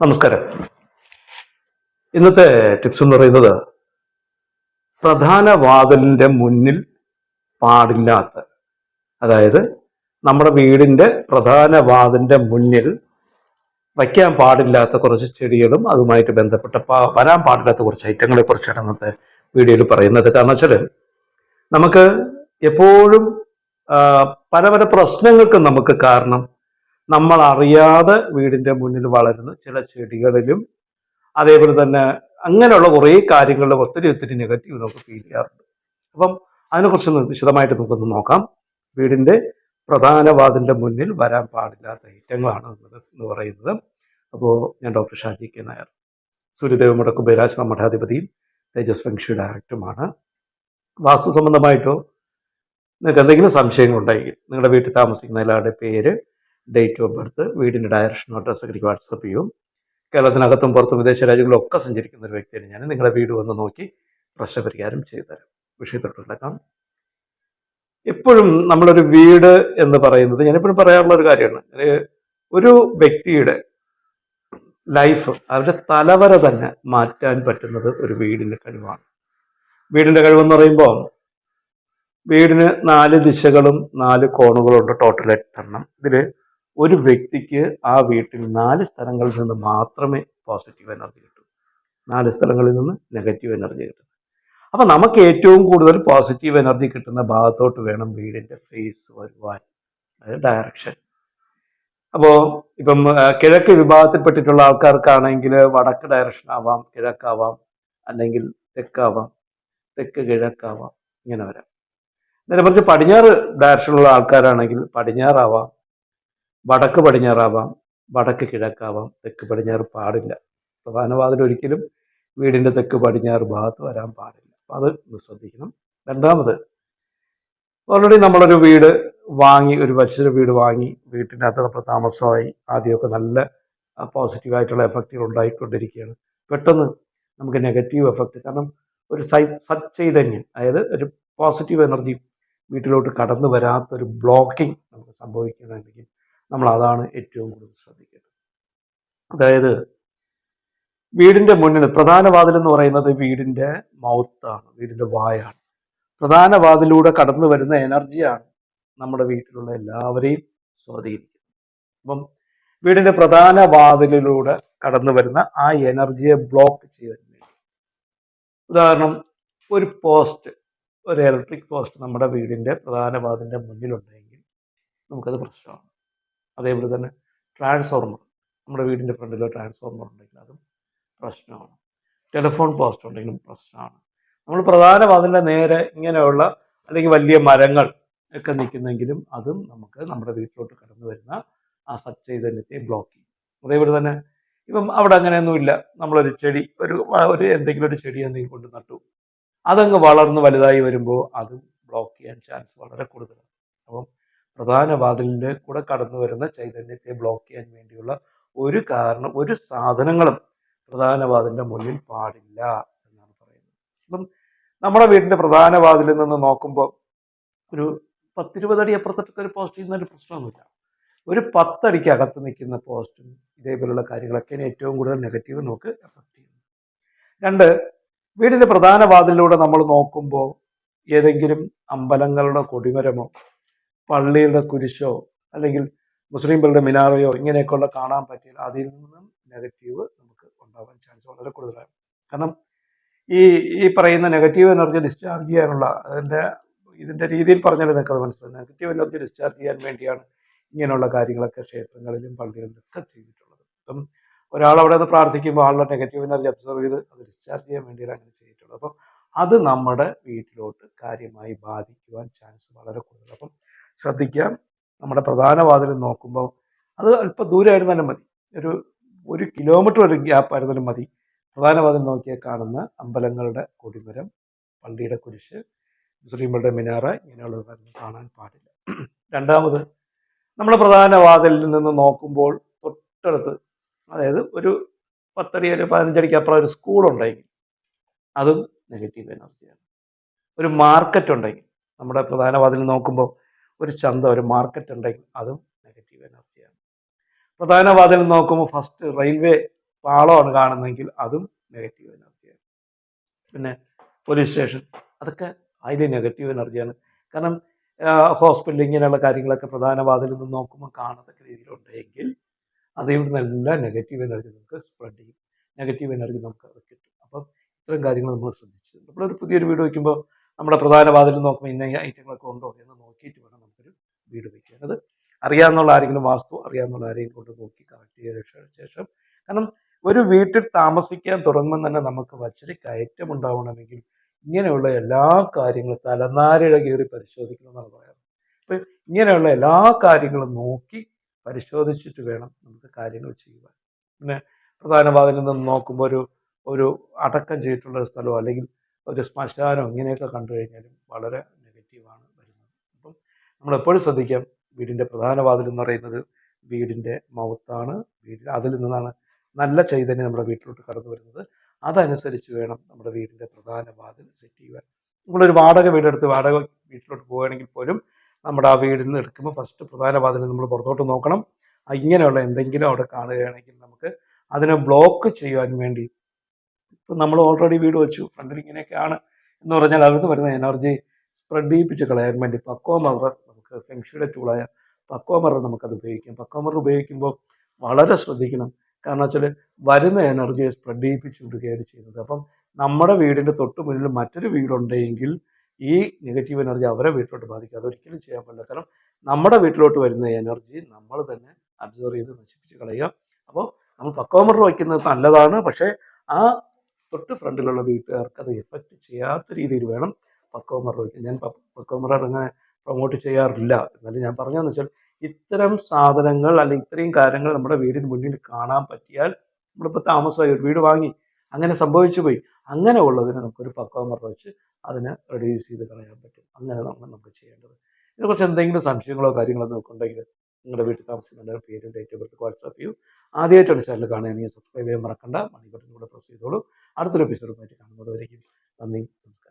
നമസ്കാരം. ഇന്നത്തെ ടിപ്സ് എന്ന് പറയുന്നത് പ്രധാന വാതിലിന്റെ മുന്നിൽ പാടില്ലാത്ത, അതായത് നമ്മുടെ വീടിന്റെ പ്രധാന വാതിലിന്റെ മുന്നിൽ വയ്ക്കാൻ പാടില്ലാത്ത കുറച്ച് ചെടികളും അതുമായിട്ട് ബന്ധപ്പെട്ട വരാൻ പാടില്ലാത്ത കുറച്ച് ഐറ്റങ്ങളെ കുറിച്ചാണ് ഇന്നത്തെ വീഡിയോയിൽ പറയുന്നത്. കാരണം വെച്ചാൽ നമുക്ക് എപ്പോഴും പല പല പ്രശ്നങ്ങൾക്കും നമുക്ക് കാരണം നമ്മൾ അറിയാതെ വീടിന്റെ മുന്നിൽ വളരുന്ന ചില ചെടികളിലും അതേപോലെ തന്നെ അങ്ങനെയുള്ള കുറേ കാര്യങ്ങളിൽ ഒത്തിരി നെഗറ്റീവ് നമുക്ക് ഫീൽ ചെയ്യാറുണ്ട്. അപ്പം അതിനെക്കുറിച്ച് വിശദമായിട്ട് നമുക്കൊന്ന് നോക്കാം. വീടിന്റെ പ്രധാന വാതിലിന്റെ മുന്നിൽ വരാൻ പാടില്ലാത്ത ഐറ്റങ്ങളാണ് എന്ന് പറയുന്നത്. അപ്പോൾ ഞാൻ ഡോക്ടർ ഷാജി കെ നായർ, സൂര്യദേവ മുടക്ക് ബൈരാശ്രമ മഠാധിപതിയും തേജസ് ഫെങ്ഷി ഡയറക്ടറുമാണ്. വാസ്തു സംബന്ധമായിട്ടോ നിങ്ങൾക്ക് എന്തെങ്കിലും സംശയങ്ങളുണ്ടെങ്കിൽ നിങ്ങളുടെ വീട്ടിൽ താമസിക്കുന്ന എല്ലാവരുടെ പേര്, ഡേറ്റ് ഓഫ് ബർത്ത്, വീടിൻ്റെ ഡയറക്ഷൻ അഡ്രസ്സ് എനിക്ക് വാട്സപ്പ് ചെയ്യും. കേരളത്തിനകത്തും പുറത്തും വിദേശ രാജ്യങ്ങളിലൊക്കെ സഞ്ചരിക്കുന്ന ഒരു വ്യക്തിയാണ് ഞാൻ. നിങ്ങളുടെ വീട് വന്ന് നോക്കി പ്രശ്നപരിഹാരം ചെയ്തു തരാം. വിഷയത്തോട്ടുണ്ടാക്കാം. എപ്പോഴും നമ്മളൊരു വീട് എന്ന് പറയുന്നത്, ഞാനെപ്പോഴും പറയാറുള്ള ഒരു കാര്യമാണ്, ഒരു വ്യക്തിയുടെ ലൈഫ്, അവരുടെ തലവര തന്നെ മാറ്റാൻ പറ്റുന്നത് ഒരു വീടിന്റെ കഴിവാണ്. വീടിന്റെ കഴിവെന്ന് പറയുമ്പോൾ വീടിന് 4 ദിശകളും 4 കോണുകളും ഉണ്ട്, ടോട്ടൽ 8 എണ്ണം. ഇതിൽ ഒരു വ്യക്തിക്ക് ആ വീട്ടിൽ 4 സ്ഥലങ്ങളിൽ നിന്ന് മാത്രമേ പോസിറ്റീവ് എനർജി കിട്ടൂ, 4 സ്ഥലങ്ങളിൽ നിന്ന് നെഗറ്റീവ് എനർജി കിട്ടും. അപ്പൊ നമുക്ക് ഏറ്റവും കൂടുതൽ പോസിറ്റീവ് എനർജി കിട്ടുന്ന ഭാഗത്തോട്ട് വേണം വീടിന്റെ ഫേസ് വരുവാൻ, അതായത് ഡയറക്ഷൻ. അപ്പോൾ ഇപ്പം കിഴക്ക് വിഭാഗത്തിൽപ്പെട്ടിട്ടുള്ള ആൾക്കാർക്കാണെങ്കിൽ വടക്ക് ഡയറക്ഷൻ ആവാം, കിഴക്കാവാം, അല്ലെങ്കിൽ തെക്കാവാം, തെക്ക് കിഴക്കാവാം, ഇങ്ങനെ വരാം. നേരെ മറിച്ച് പടിഞ്ഞാറ് ഡയറക്ഷനുള്ള ആൾക്കാരാണെങ്കിൽ പടിഞ്ഞാറാവാം, വടക്ക് പടിഞ്ഞാറാവാം, വടക്ക് കിഴക്കാവാം, തെക്ക് പടിഞ്ഞാറ് പാടില്ല. പ്രധാന വാതിൽ ഒരിക്കലും വീടിന്റെ തെക്ക് പടിഞ്ഞാറ് ഭാഗത്ത് വരാൻ പാടില്ല. അപ്പൊ അത് ശ്രദ്ധിക്കണം. രണ്ടാമത്, ഓൾറെഡി നമ്മളൊരു വീട് വാങ്ങി, ഒരു വലിയൊരു വീട് വാങ്ങി, വീട്ടിനകത്ത് നമ്മൾ താമസമായി, ആദ്യമൊക്കെ നല്ല പോസിറ്റീവായിട്ടുള്ള എഫക്റ്റുകൾ ഉണ്ടായിക്കൊണ്ടിരിക്കുകയാണ്. പെട്ടെന്ന് നമുക്ക് നെഗറ്റീവ് എഫക്റ്റ്, കാരണം ഒരു സച്ചൈതന്യം, അതായത് ഒരു പോസിറ്റീവ് എനർജി വീട്ടിലോട്ട് കടന്നു വരാത്തൊരു ബ്ലോക്കിംഗ് നമുക്ക് സംഭവിക്കണമെങ്കിൽ നമ്മൾ അതാണ് ഏറ്റവും കൂടുതൽ ശ്രദ്ധിക്കേണ്ടത്. അതായത് വീടിന്റെ മുന്നിൽ പ്രധാന വാതിൽ എന്ന് പറയുന്നത് വീടിന്റെ മൗത്താണ്, വീടിന്റെ വായാണ്. പ്രധാന വാതിലൂടെ കടന്നു വരുന്ന എനർജിയാണ് നമ്മുടെ വീട്ടിലുള്ള എല്ലാവരെയും സ്വാധീനിക്കുന്നത്. അപ്പം വീടിന്റെ പ്രധാന വാതിലിലൂടെ കടന്നു വരുന്ന ആ എനർജിയെ ബ്ലോക്ക് ചെയ്തതിന് വേണ്ടി, ഉദാഹരണം, ഒരു പോസ്റ്റ്, ഒരു ഇലക്ട്രിക് പോസ്റ്റ് നമ്മുടെ വീടിന്റെ പ്രധാന വാതിലിന്റെ മുന്നിലുണ്ടെങ്കിൽ നമുക്കത് പ്രശ്നമാണ്. അതേപോലെ തന്നെ ട്രാൻസ്ഫോർമർ, നമ്മുടെ വീടിന്റെ ഫ്രണ്ടിലോ ട്രാൻസ്ഫോർമർ ഉണ്ടെങ്കിൽ അതും പ്രശ്നമാണ്. ടെലിഫോൺ പോസ്റ്റ് ഉണ്ടെങ്കിലും പ്രശ്നമാണ്. നമ്മൾ പ്രധാന വാതിലിന്റെ നേരെ ഇങ്ങനെയുള്ള അല്ലെങ്കിൽ വലിയ മരങ്ങൾ ഒക്കെ നിൽക്കുന്നെങ്കിലും അതും നമുക്ക് നമ്മുടെ വീട്ടിലോട്ട് കടന്നു വരുന്ന ആ സച്ചൈതന്യത്തെ ബ്ലോക്ക് ചെയ്യും. അതേപോലെ തന്നെ ഇപ്പം അവിടെ അങ്ങനെയൊന്നുമില്ല, നമ്മളൊരു ചെടി, ഒരു എന്തെങ്കിലും ഒരു ചെടി എന്തെങ്കിലും കൊണ്ട് നട്ടു, അതങ്ങ് വളർന്ന് വലുതായി വരുമ്പോൾ അതും ബ്ലോക്ക് ചെയ്യാൻ ചാൻസ് വളരെ കൂടുതലാണ്. അപ്പം പ്രധാന വാതിലിൻ്റെ കൂടെ കടന്നു വരുന്ന ചൈതന്യത്തെ ബ്ലോക്ക് ചെയ്യാൻ വേണ്ടിയുള്ള ഒരു സാധനങ്ങളും പ്രധാന വാതിലിന്റെ മുന്നിൽ പാടില്ല എന്നാണ് പറയുന്നത്. അപ്പം നമ്മുടെ വീടിന്റെ പ്രധാന വാതിലിൽ നിന്ന് നോക്കുമ്പോൾ ഒരു 10-20 അടി അപ്പുറത്തൊക്കെ ഒരു പോസ്റ്റ് ചെയ്യുന്നൊരു പ്രശ്നമൊന്നുമില്ല. ഒരു 10 അടിക്ക് അകത്ത് നിൽക്കുന്ന പോസ്റ്റും ഇതേപോലുള്ള കാര്യങ്ങളൊക്കെയാണ് ഏറ്റവും കൂടുതൽ നെഗറ്റീവ് നമുക്ക് എഫക്ട് ചെയ്യുന്നത്. 2, വീടിന്റെ പ്രധാന വാതിലിലൂടെ നമ്മൾ നോക്കുമ്പോൾ ഏതെങ്കിലും അമ്പലങ്ങളുടെ കൊടിമരമോ പള്ളിയുടെ കുരിശോ അല്ലെങ്കിൽ മുസ്ലിംകളുടെ മിനാറയോ ഇങ്ങനെയൊക്കെയുള്ള കാണാൻ പറ്റിയാൽ അതിൽ നിന്നും നെഗറ്റീവ് നമുക്ക് ഉണ്ടാവാൻ ചാൻസ് വളരെ കൂടുതലാണ്. കാരണം ഈ പറയുന്ന നെഗറ്റീവ് എനർജി ഡിസ്ചാർജ് ചെയ്യാനുള്ള ഇതിന്റെ രീതിയിൽ പറഞ്ഞാൽ നിങ്ങൾക്ക് അത് മനസ്സിലാവും. നെഗറ്റീവ് എനർജി ഡിസ്ചാർജ് ചെയ്യാൻ വേണ്ടിയാണ് ഇങ്ങനെയുള്ള കാര്യങ്ങളൊക്കെ ക്ഷേത്രങ്ങളിലും പള്ളികളിലും ഒക്കെ ചെയ്തിട്ടുള്ളത്. അപ്പം ഒരാൾ അവിടെ നിന്ന് പ്രാർത്ഥിക്കുമ്പോൾ ആളുടെ നെഗറ്റീവ് എനർജി അബ്സർവ് ചെയ്ത് അത് ഡിസ്ചാർജ് ചെയ്യാൻ വേണ്ടിയാണ് അങ്ങനെ ചെയ്തിട്ടുള്ളത്. അപ്പം അത് നമ്മുടെ വീട്ടിലോട്ട് കാര്യമായി ബാധിക്കുവാൻ ചാൻസ് വളരെ കൂടുതൽ. അപ്പം ശ്രദ്ധിക്കാം, നമ്മുടെ പ്രധാന വാതിൽ നോക്കുമ്പോൾ അത് അല്പം ദൂരമായിരുന്നാലും മതി, ഒരു കിലോമീറ്റർ ഒരു ഗ്യാപ്പ് ആയിരുന്നാലും മതി, പ്രധാന വാതിൽ നോക്കിയാൽ കാണുന്ന അമ്പലങ്ങളുടെ കൊടിമരം, പള്ളിയുടെ കുരിശ്, മുസ്ലിങ്ങളുടെ മിനാറ ഇങ്ങനെയുള്ളതൊന്നും കാണാൻ പാടില്ല. രണ്ടാമത്, നമ്മൾ പ്രധാന വാതിലിൽ നിന്ന് നോക്കുമ്പോൾ തൊട്ടടുത്ത്, അതായത് ഒരു 10 അടി ഒരു 15 അടിക്ക് അപ്പുറം ഒരു സ്കൂൾ ഉണ്ടെങ്കിൽ അതും നെഗറ്റീവ് എനർജിയാണ്. ഒരു മാർക്കറ്റ് ഉണ്ടെങ്കിൽ, നമ്മുടെ പ്രധാന വാതിൽ നോക്കുമ്പോൾ ഒരു ചന്ത, ഒരു മാർക്കറ്റ് ഉണ്ടെങ്കിൽ അതും നെഗറ്റീവ് എനർജിയാണ്. പ്രധാന വാതിൽ നോക്കുമ്പോൾ ഫസ്റ്റ് റെയിൽവേ പാളമാണ് കാണുന്നതെങ്കിൽ അതും നെഗറ്റീവ് എനർജിയാണ്. പിന്നെ പോലീസ് സ്റ്റേഷൻ, അതൊക്കെ അതിൽ നെഗറ്റീവ് എനർജിയാണ്. കാരണം ഹോസ്പിറ്റൽ ഇങ്ങനെയുള്ള കാര്യങ്ങളൊക്കെ പ്രധാന വാതിലിൽ നിന്ന് നോക്കുമ്പോൾ കാണത്തക്ക രീതിയിലുണ്ടെങ്കിൽ അതിൽ നിന്നെല്ലാം നെഗറ്റീവ് എനർജി നമുക്ക് സ്പ്രെഡ് ചെയ്യും, നെഗറ്റീവ് എനർജി നമുക്ക് അത് കിട്ടും. അപ്പം ഇത്തരം കാര്യങ്ങൾ നമ്മൾ ശ്രദ്ധിച്ചു. നമ്മളൊരു പുതിയൊരു വീട് വയ്ക്കുമ്പോൾ നമ്മുടെ പ്രധാന വാതിൽ നോക്കുമ്പോൾ ഇന്ന ഐറ്റങ്ങളൊക്കെ ഉണ്ടോ എന്ന് നോക്കിയിട്ട് വേണം നമുക്കൊരു വീട് വയ്ക്കാൻ. അത് അറിയാവുന്ന ആരെങ്കിലും വാസ്തു അറിയാവുന്ന ആരെങ്കിലും കൊണ്ട് നോക്കി കറക്റ്റ് ചെയ്ത ശേഷം, കാരണം ഒരു വീട്ടിൽ താമസിക്കാൻ തുടങ്ങുമ്പോൾ തന്നെ നമുക്ക് വച്ചിരി കയറ്റം ഉണ്ടാവണമെങ്കിൽ ഇങ്ങനെയുള്ള എല്ലാ കാര്യങ്ങളും തലനാരിഴ കീറി പരിശോധിക്കണമെന്നാണ് പറയാറ്. അപ്പം ഇങ്ങനെയുള്ള എല്ലാ കാര്യങ്ങളും നോക്കി പരിശോധിച്ചിട്ട് വേണം നമുക്ക് കാര്യങ്ങൾ ചെയ്യുവാൻ. പിന്നെ പ്രധാന വാതിലിൽ നിന്ന് നോക്കുമ്പോൾ ഒരു അടക്കം ചെയ്തിട്ടുള്ള ഒരു സ്ഥലമോ അല്ലെങ്കിൽ ഒരു ശ്മശാനോ ഇങ്ങനെയൊക്കെ കണ്ടു കഴിഞ്ഞാലും വളരെ നെഗറ്റീവാണ് വരുന്നത്. അപ്പം നമ്മളെപ്പോഴും ശ്രദ്ധിക്കാം, വീടിൻ്റെ പ്രധാന വാതിൽ എന്ന് പറയുന്നത് വീടിൻ്റെ മൗത്താണ്. അതിൽ നിന്നാണ് നല്ല ചൈതന്യം നമ്മുടെ വീട്ടിലോട്ട് കടന്നു വരുന്നത്. അതനുസരിച്ച് വേണം നമ്മുടെ വീടിൻ്റെ പ്രധാന വാതിൽ സെറ്റ് ചെയ്യുവാൻ. നമ്മളൊരു വാടക വീടെടുത്ത് വാടക വീട്ടിലോട്ട് പോവുകയാണെങ്കിൽ പോലും നമ്മുടെ ആ വീടിൽ നിന്ന് എടുക്കുമ്പോൾ ഫസ്റ്റ് പ്രധാന വാതിൽ നമ്മൾ പുറത്തോട്ട് നോക്കണം. ഇങ്ങനെയുള്ള എന്തെങ്കിലും അവിടെ കാണുകയാണെങ്കിൽ നമുക്ക് അതിനെ ബ്ലോക്ക് ചെയ്യാൻ വേണ്ടി, ഇപ്പം നമ്മൾ ഓൾറെഡി വീട് വെച്ചു, ഫ്രണ്ടിൽ ഇങ്ങനെയൊക്കെയാണ് എന്ന് പറഞ്ഞാൽ അകത്ത് വരുന്ന എനർജി സ്പ്രെഡ് ചെയ്യിപ്പിച്ച് കളയാൻ വേണ്ടി പക്വ മിറർ, നമുക്ക് ഫെങ്ഷുയുടെ ടൂളായ പക്വ മിറർ നമുക്കത് ഉപയോഗിക്കാം. പക്വ മിറർ ഉപയോഗിക്കുമ്പോൾ വളരെ ശ്രദ്ധിക്കണം. കാരണം വെച്ചാൽ വരുന്ന എനർജിയെ സ്പ്രെഡ് ചെയ്യിപ്പിച്ച് വിടുകയാണ് ചെയ്യുന്നത്. അപ്പം നമ്മുടെ വീടിൻ്റെ തൊട്ട് മുന്നിൽ മറ്റൊരു വീടുണ്ടെങ്കിൽ ഈ നെഗറ്റീവ് എനർജി അവരെ വീട്ടിലോട്ട് ബാധിക്കും. അതൊരിക്കലും ചെയ്യാൻ പറ്റില്ല. കാരണം നമ്മുടെ വീട്ടിലോട്ട് വരുന്ന എനർജി നമ്മൾ തന്നെ അബ്സോർവ് ചെയ്ത് നശിപ്പിച്ച് കളയുക. അപ്പോൾ നമ്മൾ പക്വ മിറർ വയ്ക്കുന്നത് നല്ലതാണ്, പക്ഷേ ആ തൊട്ട് ഫ്രണ്ടിലുള്ള വീട്ടുകാർക്ക് അത് എഫക്റ്റ് ചെയ്യാത്ത രീതിയിൽ വേണം പക്വ മിറർ വയ്ക്കാൻ. ഞാൻ പക്വ മിറർ അങ്ങനെ പ്രൊമോട്ട് ചെയ്യാറില്ല. എന്നാലും ഞാൻ പറഞ്ഞതെന്ന് വെച്ചാൽ ഇത്തരം സാധനങ്ങൾ അല്ലെങ്കിൽ ഇത്രയും കാര്യങ്ങൾ നമ്മുടെ വീടിന് മുന്നിൽ കാണാൻ പറ്റിയാൽ, നമ്മളിപ്പോൾ താമസമായി ഒരു വീട് വാങ്ങി അങ്ങനെ സംഭവിച്ചു പോയി, അങ്ങനെ ഉള്ളതിന് നമുക്കൊരു പക്വ മിറർ വെച്ച് അതിനെ റെഡ്യൂസ് ചെയ്ത് കളയാൻ പറ്റും. അങ്ങനെ നമുക്ക് ചെയ്യേണ്ടത്. ഇതിനെക്കുറിച്ച് എന്തെങ്കിലും സംശയങ്ങളോ കാര്യങ്ങളോ നോക്കുന്നുണ്ടെങ്കിൽ നിങ്ങളുടെ വീട്ടിൽ താമസിക്കുന്ന പേരും ഡേറ്റ് ഓഫ് ബർത്ത് വാട്സാപ്പ് ചെയ്യൂ. ആദ്യമായിട്ടാണ് ചാനൽ കാണുകയാണെങ്കിൽ സബ്സ്ക്രൈബ് ചെയ്യാൻ മറക്കണ്ട. മണി ബട്ടൺ കൂടെ പ്രസ് ചെയ്തോളൂ. അടുത്തൊരു എപ്പിസോഡുമായിട്ട് കാണുന്നതുവരേക്കും നന്ദി, നമസ്കാരം.